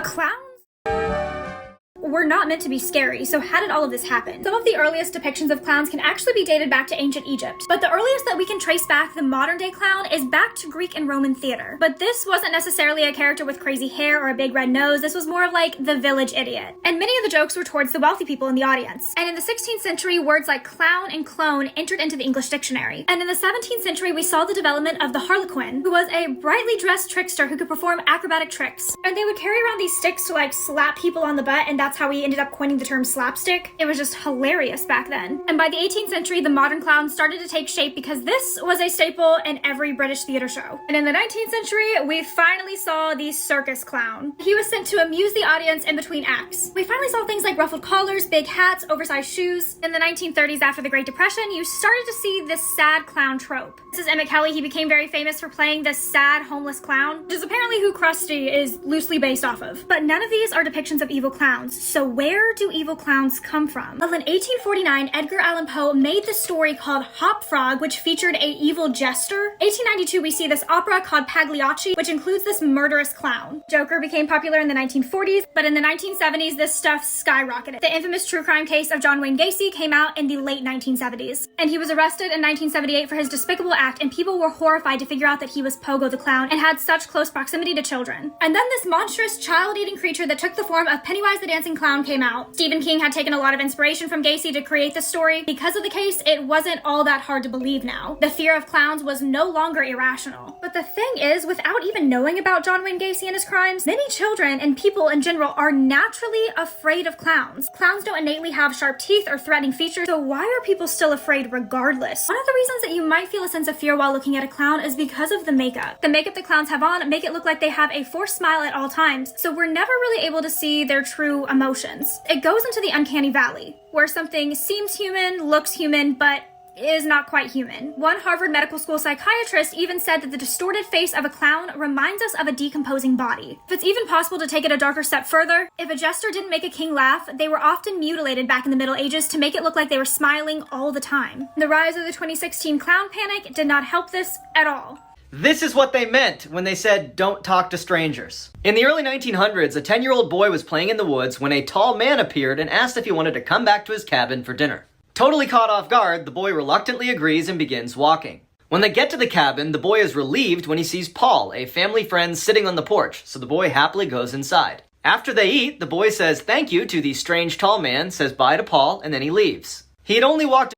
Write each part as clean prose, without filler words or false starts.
Clowns were not meant to be scary, so how did all of this happen? Some of the earliest depictions of clowns can actually be dated back to ancient Egypt, but the earliest that we can trace back the modern day clown is back to Greek and Roman theater. But this wasn't necessarily a character with crazy hair or a big red nose, this was more of like the village idiot. And many of the jokes were towards the wealthy people in the audience. And in the 16th century, words like clown and clone entered into the English dictionary. And in the 17th century, we saw the development of the harlequin, who was a brightly dressed trickster who could perform acrobatic tricks. And they would carry around these sticks to like slap people on the butt, and that's how we ended up coining the term slapstick. It was just hilarious back then. And by the 18th century, the modern clown started to take shape because this was a staple in every British theater show. And in the 19th century, we finally saw the circus clown. He was sent to amuse the audience in between acts. We finally saw things like ruffled collars, big hats, oversized shoes. In the 1930s, after the Great Depression, you started to see this sad clown trope. This is Emmett Kelly. He became very famous for playing this sad, homeless clown, which is apparently who Krusty is loosely based off of. But none of these are depictions of evil clowns, so where do evil clowns come from? Well, in 1849, Edgar Allan Poe made this story called Hop Frog, which featured a evil jester. 1892, we see this opera called Pagliacci, which includes this murderous clown. Joker became popular in the 1940s, but in the 1970s, this stuff skyrocketed. The infamous true crime case of John Wayne Gacy came out in the late 1970s, and he was arrested in 1978 for his despicable act, and people were horrified to figure out that he was Pogo the Clown and had such close proximity to children. And then this monstrous child-eating creature that took the form of Pennywise the Dancing Clown came out. Stephen King had taken a lot of inspiration from Gacy to create the story. Because of the case, it wasn't all that hard to believe now. The fear of clowns was no longer irrational. But the thing is, without even knowing about John Wayne Gacy and his crimes, many children and people in general are naturally afraid of clowns. Clowns don't innately have sharp teeth or threatening features, so why are people still afraid regardless? One of the reasons that you might feel a sense of fear while looking at a clown is because of the makeup. The makeup the clowns have on make it look like they have a forced smile at all times, so we're never really able to see their true emotions. It goes into the uncanny valley, where something seems human, looks human, but is not quite human. One Harvard Medical School psychiatrist even said that the distorted face of a clown reminds us of a decomposing body. If it's even possible to take it a darker step further, if a jester didn't make a king laugh, they were often mutilated back in the Middle Ages to make it look like they were smiling all the time. The rise of the 2016 clown panic did not help this at all. This is what they meant when they said, don't talk to strangers. In the early 1900s, a 10-year-old boy was playing in the woods when a tall man appeared and asked if he wanted to come back to his cabin for dinner. Totally caught off guard, the boy reluctantly agrees and begins walking. When they get to the cabin, the boy is relieved when he sees Paul, a family friend, sitting on the porch, so the boy happily goes inside. After they eat, the boy says thank you to the strange tall man, says bye to Paul, and then he leaves. He had only walked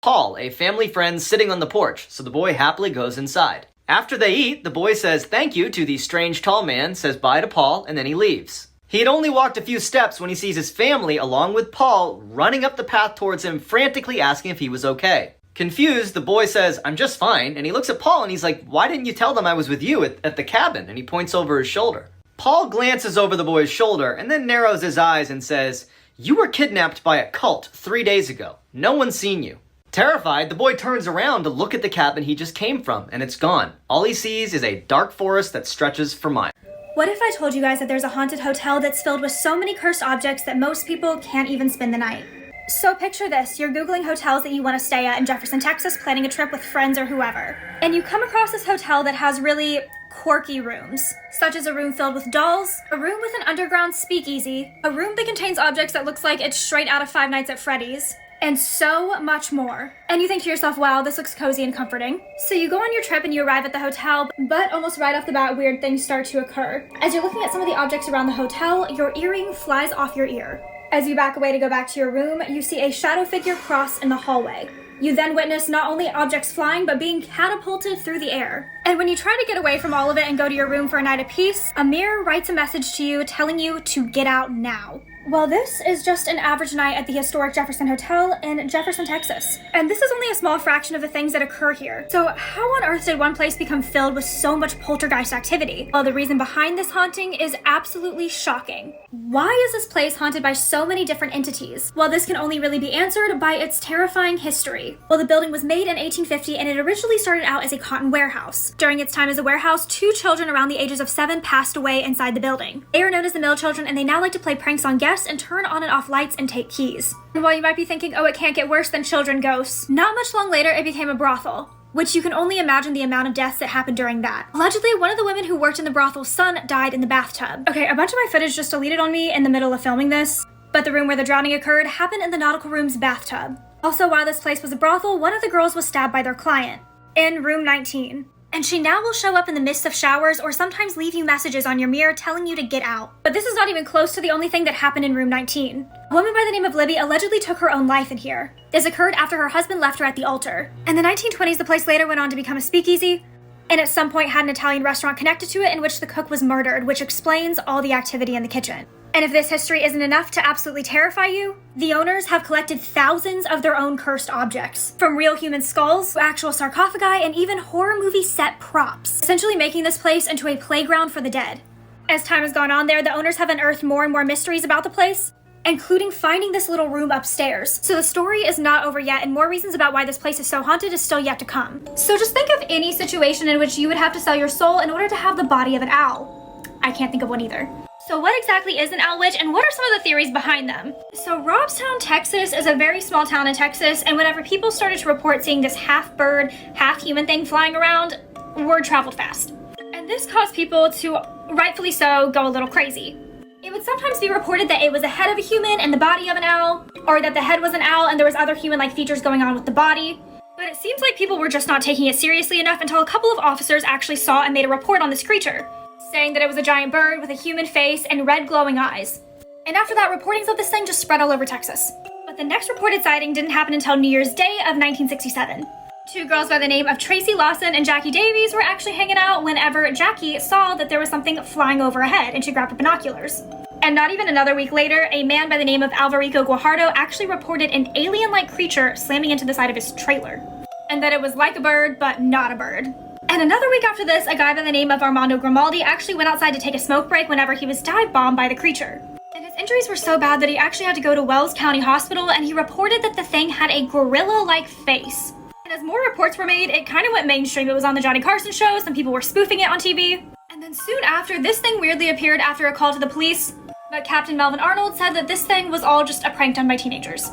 Paul, a family friend, sitting on the porch, so the boy happily goes inside. After they eat, the boy says thank you to the strange tall man, says bye to Paul, and then he leaves. He had only walked a few steps when he sees his family, along with Paul, running up the path towards him, frantically asking if he was okay. Confused, the boy says, I'm just fine, and he looks at Paul and he's like, why didn't you tell them I was with you at the cabin? And he points over his shoulder. Paul glances over the boy's shoulder and then narrows his eyes and says, you were kidnapped by a cult 3 days ago. No one's seen you. Terrified, the boy turns around to look at the cabin he just came from, and it's gone. All he sees is a dark forest that stretches for miles. What if I told you guys that there's a haunted hotel that's filled with so many cursed objects that most people can't even spend the night? So picture this, you're Googling hotels that you want to stay at in Jefferson, Texas, planning a trip with friends or whoever. And you come across this hotel that has really quirky rooms, such as a room filled with dolls, a room with an underground speakeasy, a room that contains objects that looks like it's straight out of Five Nights at Freddy's, and so much more. And you think to yourself, wow, this looks cozy and comforting. So you go on your trip and you arrive at the hotel, but almost right off the bat, weird things start to occur. As you're looking at some of the objects around the hotel, your earring flies off your ear. As you back away to go back to your room, you see a shadow figure cross in the hallway. You then witness not only objects flying, but being catapulted through the air. And when you try to get away from all of it and go to your room for a night of peace, a mirror writes a message to you telling you to get out now. Well, this is just an average night at the historic Jefferson Hotel in Jefferson, Texas. And this is only a small fraction of the things that occur here. So how on earth did one place become filled with so much poltergeist activity? Well, the reason behind this haunting is absolutely shocking. Why is this place haunted by so many different entities? Well, this can only really be answered by its terrifying history. Well, the building was made in 1850 and it originally started out as a cotton warehouse. During its time as a warehouse, 2 children around the ages of 7 passed away inside the building. They are known as the Mill Children, and they now like to play pranks on guests and turn on and off lights and take keys. And while you might be thinking, oh, it can't get worse than children ghosts, not much long later it became a brothel. which you can only imagine the amount of deaths that happened during that. Allegedly, one of the women who worked in the brothel's son died in the bathtub. Okay, a bunch of my footage just deleted on me in the middle of filming this, but the room where the drowning occurred happened in the nautical room's bathtub. Also, while this place was a brothel, one of the girls was stabbed by their client in room 19. And she now will show up in the midst of showers or sometimes leave you messages on your mirror telling you to get out. But this is not even close to the only thing that happened in room 19. A woman by the name of Libby allegedly took her own life in here. This occurred after her husband left her at the altar. In the 1920s, the place later went on to become a speakeasy, and at some point had an Italian restaurant connected to it in which the cook was murdered, which explains all the activity in the kitchen. And if this history isn't enough to absolutely terrify you, the owners have collected thousands of their own cursed objects, from real human skulls to actual sarcophagi and even horror movie set props, essentially making this place into a playground for the dead. As time has gone on there, the owners have unearthed more and more mysteries about the place, including finding this little room upstairs. So the story is not over yet, and more reasons about why this place is so haunted is still yet to come. So just think of any situation in which you would have to sell your soul in order to have the body of an owl. I can't think of one either. So what exactly is an owl witch, and what are some of the theories behind them? So Robstown, Texas is a very small town in Texas, and whenever people started to report seeing this half bird, half human thing flying around, word traveled fast. And this caused people to, rightfully so, go a little crazy. It would sometimes be reported that it was a head of a human and the body of an owl, or that the head was an owl and there was other human-like features going on with the body. But it seems like people were just not taking it seriously enough until a couple of officers actually saw and made a report on this creature, saying that it was a giant bird with a human face and red glowing eyes. And after that, reportings of this thing just spread all over Texas. But the next reported sighting didn't happen until New Year's Day of 1967. Two girls by the name of Tracy Lawson and Jackie Davies were actually hanging out whenever Jackie saw that there was something flying overhead, and she grabbed her binoculars. And not even another week later, a man by the name of Alvarico Guajardo actually reported an alien-like creature slamming into the side of his trailer, and that it was like a bird, but not a bird. And another week after this, a guy by the name of Armando Grimaldi actually went outside to take a smoke break whenever he was dive bombed by the creature. And his injuries were so bad that he actually had to go to Wells County Hospital, and he reported that the thing had a gorilla-like face. And as more reports were made, it kind of went mainstream. It was on the Johnny Carson show, some people were spoofing it on TV. And then soon after, this thing weirdly appeared after a call to the police, but Captain Melvin Arnold said that this thing was all just a prank done by teenagers.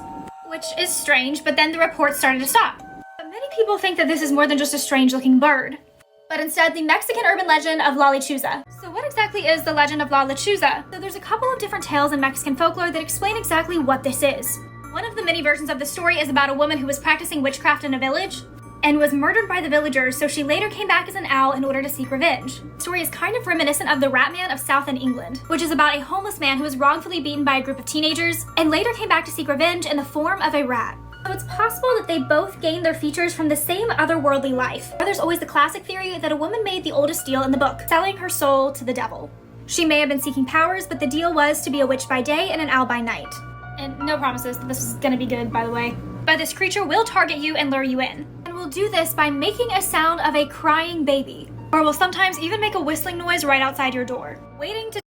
Which is strange, but then the reports started to stop. But many people think that this is more than just a strange-looking bird, but instead the Mexican urban legend of La Lechuza. So what exactly is the legend of La Lechuza? So there's a couple of different tales in Mexican folklore that explain exactly what this is. One of the many versions of the story is about a woman who was practicing witchcraft in a village and was murdered by the villagers, so she later came back as an owl in order to seek revenge. The story is kind of reminiscent of the Rat Man of Southend England, which is about a homeless man who was wrongfully beaten by a group of teenagers and later came back to seek revenge in the form of a rat. So it's possible that they both gained their features from the same otherworldly life. There's always the classic theory that a woman made the oldest deal in the book, selling her soul to the devil. She may have been seeking powers, but the deal was to be a witch by day and an owl by night. And no promises that this is gonna be good, by the way. But this creature will target you and lure you in. And will do this by making a sound of a crying baby, or will sometimes even make a whistling noise right outside your door, waiting to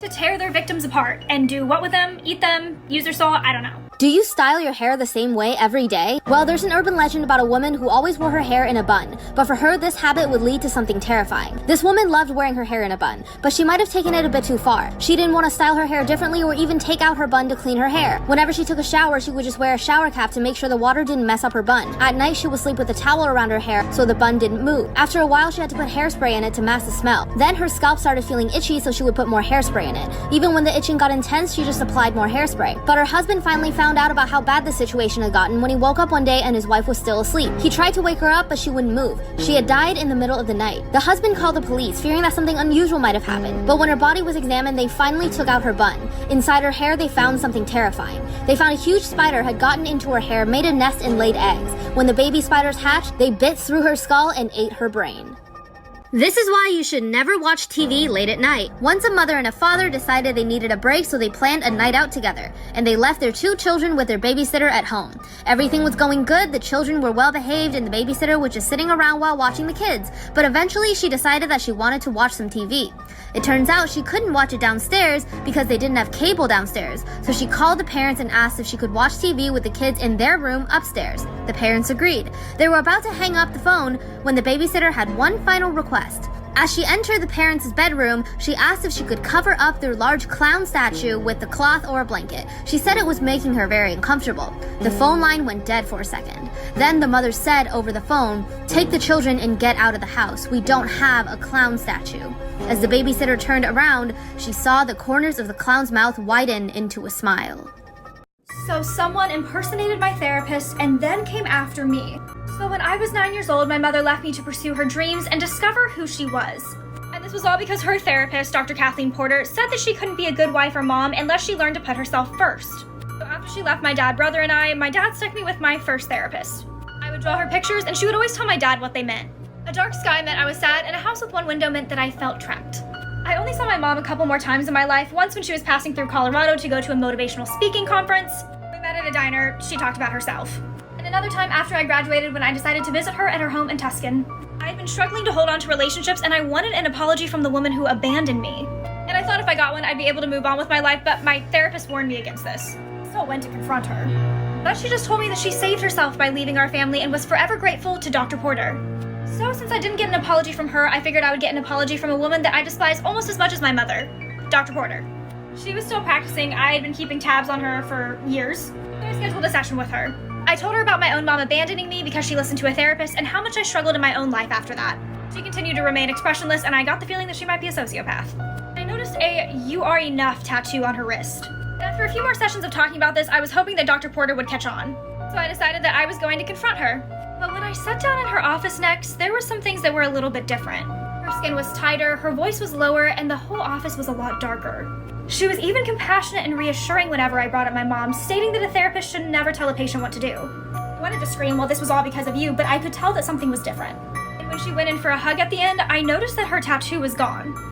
tear their victims apart and do what with them? Eat them? Use their soul? I don't know. Do you style your hair the same way every day? Well, there's an urban legend about a woman who always wore her hair in a bun, but for her, this habit would lead to something terrifying. This woman loved wearing her hair in a bun, but she might have taken it a bit too far. She didn't want to style her hair differently or even take out her bun to clean her hair. Whenever she took a shower, she would just wear a shower cap to make sure the water didn't mess up her bun. At night, she would sleep with a towel around her hair so the bun didn't move. After a while, she had to put hairspray in it to mask the smell. Then her scalp started feeling itchy, so she would put more hairspray in it. Even when the itching got intense, she just applied more hairspray. But her husband finally found out about how bad the situation had gotten when he woke up one day and his wife was still asleep. He tried to wake her up, but she wouldn't move. She had died in the middle of the night. The husband called the police, fearing that something unusual might have happened. But when her body was examined, they finally took out her bun. Inside her hair, they found something terrifying. They found a huge spider had gotten into her hair, made a nest, and laid eggs. When the baby spiders hatched, they bit through her skull and ate her brain. This is why you should never watch TV late at night. Once a mother and a father decided they needed a break, so they planned a night out together, and they left their 2 children with their babysitter at home. Everything was going good, the children were well behaved, and the babysitter was just sitting around while watching the kids, but eventually she decided that she wanted to watch some TV. It turns out she couldn't watch it downstairs because they didn't have cable downstairs, so she called the parents and asked if she could watch TV with the kids in their room upstairs. The parents agreed. They were about to hang up the phone when the babysitter had one final request. As she entered the parents' bedroom, she asked if she could cover up their large clown statue with a cloth or a blanket. She said it was making her very uncomfortable. The phone line went dead for a second. Then the mother said over the phone, "Take the children and get out of the house. We don't have a clown statue." As the babysitter turned around, she saw the corners of the clown's mouth widen into a smile. So someone impersonated my therapist and then came after me. So when I was 9 years old, my mother left me to pursue her dreams and discover who she was. And this was all because her therapist, Dr. Kathleen Porter, said that she couldn't be a good wife or mom unless she learned to put herself first. So after she left my dad, brother, and I, my dad stuck me with my first therapist. I would draw her pictures and she would always tell my dad what they meant. A dark sky meant I was sad, and a house with one window meant that I felt trapped. I only saw my mom a couple more times in my life, once when she was passing through Colorado to go to a motivational speaking conference. We met at a diner, she talked about herself. And another time after I graduated when I decided to visit her at her home in Tuscan. I had been struggling to hold on to relationships and I wanted an apology from the woman who abandoned me. And I thought if I got one, I'd be able to move on with my life, but my therapist warned me against this. So I went to confront her. But she just told me that she saved herself by leaving our family and was forever grateful to Dr. Porter. So since I didn't get an apology from her, I figured I would get an apology from a woman that I despise almost as much as my mother, Dr. Porter. She was still practicing. I had been keeping tabs on her for years. So I scheduled a session with her. I told her about my own mom abandoning me because she listened to a therapist and how much I struggled in my own life after that. She continued to remain expressionless and I got the feeling that she might be a sociopath. I noticed a "You Are Enough" tattoo on her wrist. And after a few more sessions of talking about this, I was hoping that Dr. Porter would catch on. So I decided that I was going to confront her. But when I sat down in her office next, there were some things that were a little bit different. Her skin was tighter, her voice was lower, and the whole office was a lot darker. She was even compassionate and reassuring whenever I brought up my mom, stating that a therapist should never tell a patient what to do. I wanted to scream, "Well, this was all because of you," but I could tell that something was different. And when she went in for a hug at the end, I noticed that her tattoo was gone.